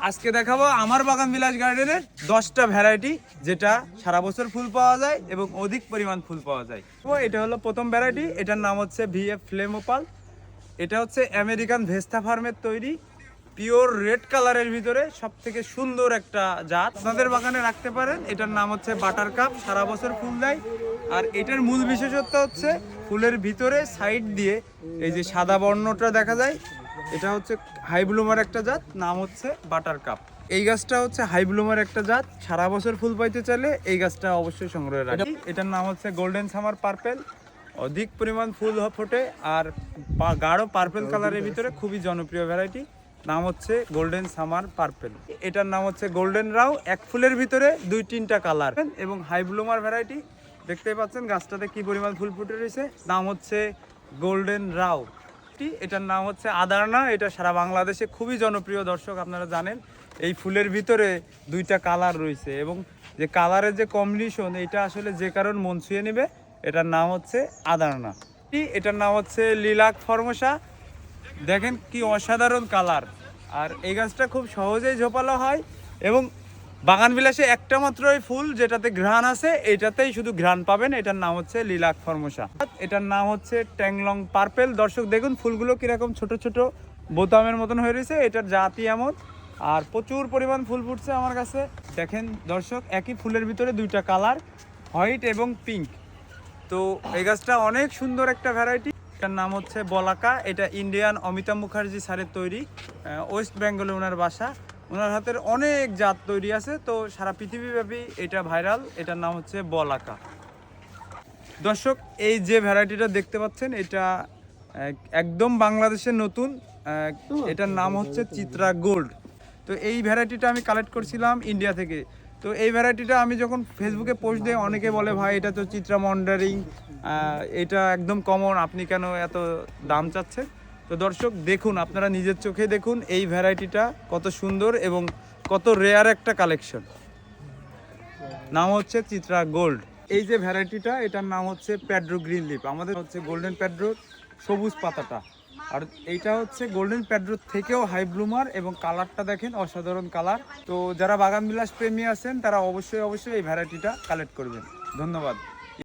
আজকে দেখাবো আমার বাগান বিলাস গার্ডেনের 10টা ভ্যারাইটি যেটা সারা বছর ফুল পাওয়া যায় এবং অধিক পরিমাণ ফুল পাওয়া যায়। তো এটা হলো প্রথম ভ্যারাইটি, এটার নাম হচ্ছে ভিএফ ফ্লেম ওপাল। এটা হচ্ছে আমেরিকান ভেস্তা ফার্মের তৈরি পিওর রেড কালারের ভিতরে সব থেকে সুন্দর একটা জাত, আপনাদের বাগানে রাখতে পারেন। এটার নাম হচ্ছে বাটার কাপ, সারা বছর ফুল দেয়। আর এটার মূল বিশেষত্ব হচ্ছে ফুলের ভিতরে সাইড দিয়ে এই যে সাদা বর্ণটা দেখা যায়, এটা হচ্ছে হাই ব্লুমার একটা জাত, নাম হচ্ছে বাটার কাপ। এই গাছটা হচ্ছে হাই ব্লুমার একটা জাত, সারা বছর ফুল পাইতে চাইলে এই গাছটা অবশ্যই সংগ্রহে রাখি। এটার নাম হচ্ছে গোল্ডেন সামার পার্পেল, অধিক পরিমাণ ফুল ফোটে আর গাঢ় পার্পেল কালারের ভিতরে খুবই জনপ্রিয় ভ্যারাইটি, নাম হচ্ছে গোল্ডেন সামার পার্পেল। এটার নাম হচ্ছে গোল্ডেন রাও, এক ফুলের ভিতরে 2-3টা কালার। এবং হাই ব্লুমার ভ্যারাইটি দেখতেই পাচ্ছেন গাছটাতে কি পরিমাণ ফুল ফুটে রয়েছে, নাম হচ্ছে গোল্ডেন রাও। এটার নাম হচ্ছে আদারনা, এটা সারা বাংলাদেশে খুবই জনপ্রিয়। দর্শক আপনারা জানেন এই ফুলের ভিতরে 2টা কালার রয়েছে এবং যে কালারের যে কম্বিনেশন এটা আসলে যে কারণ মন ছুঁয়ে নেবে। এটার নাম হচ্ছে আদারনা। এটার নাম হচ্ছে লিলাক ফর্মোসা, দেখেন কি অসাধারণ কালার। আর এই গাছটা খুব সহজেই ঝোপালো হয় এবং বাগান বিলাসে একটা মাত্রই ফুল যেটাতে ঘ্রাণ আছে, এটাতেই শুধু ঘ্রাণ পাবেন। এটার নাম হচ্ছে লিলাক ফর্মোসা। এটার নাম হচ্ছে ট্যাংলং পার্পেল। দর্শক দেখুন ফুলগুলো কিরকম ছোট ছোট বোতামের মতন হয়ে রয়েছে, এটার জাতি এমন। আর প্রচুর পরিমাণ ফুল ফুটছে আমার কাছে। দেখেন দর্শক একই ফুলের ভিতরে 2টা কালার, হোয়াইট এবং পিঙ্ক। তো এই গাছটা অনেক সুন্দর একটা ভ্যারাইটি। এটার নাম হচ্ছে বলাকা, এটা ইন্ডিয়ান অমিতাভ মুখার্জি স্যারের তৈরি, ওয়েস্ট বেঙ্গলে ওনার বাসা। ওনার হাতের অনেক জাত তৈরি আছে, তো সারা পৃথিবীব্যাপী এটা ভাইরাল। এটার নাম হচ্ছে বলাকা। দর্শক এই যে ভ্যারাইটিটা দেখতে পাচ্ছেন এটা একদম বাংলাদেশের নতুন, এটার নাম হচ্ছে চিত্রা গোল্ড। তো এই ভ্যারাইটিটা আমি কালেক্ট করছিলাম ইন্ডিয়া থেকে। তো এই ভ্যারাইটিটা আমি যখন ফেসবুকে পোস্ট দিই অনেকে বলে ভাই এটা তো চিত্রা মন্ডারিং, এটা একদম কমন, আপনি কেন এত দাম চাচ্ছেন? তো দর্শক দেখুন, আপনারা নিজের চোখে দেখুন এই ভ্যারাইটিটা কত সুন্দর এবং কত রেয়ার একটা কালেকশন, নাম হচ্ছে চিত্রা গোল্ড। এই যে ভ্যারাইটিটা এটার নাম হচ্ছে প্যাড্রো গ্রিন লিপ, আমাদের হচ্ছে গোল্ডেন প্যাড্রো সবুজ পাতাটা। আর এইটা হচ্ছে গোল্ডেন প্যাড্রো থেকেও হাই ব্লুমার এবং কালারটা দেখেন অসাধারণ কালার। তো যারা বাগান বিলাস প্রেমী আছেন তারা অবশ্যই এই ভ্যারাইটিটা কালেক্ট করবেন। ধন্যবাদ।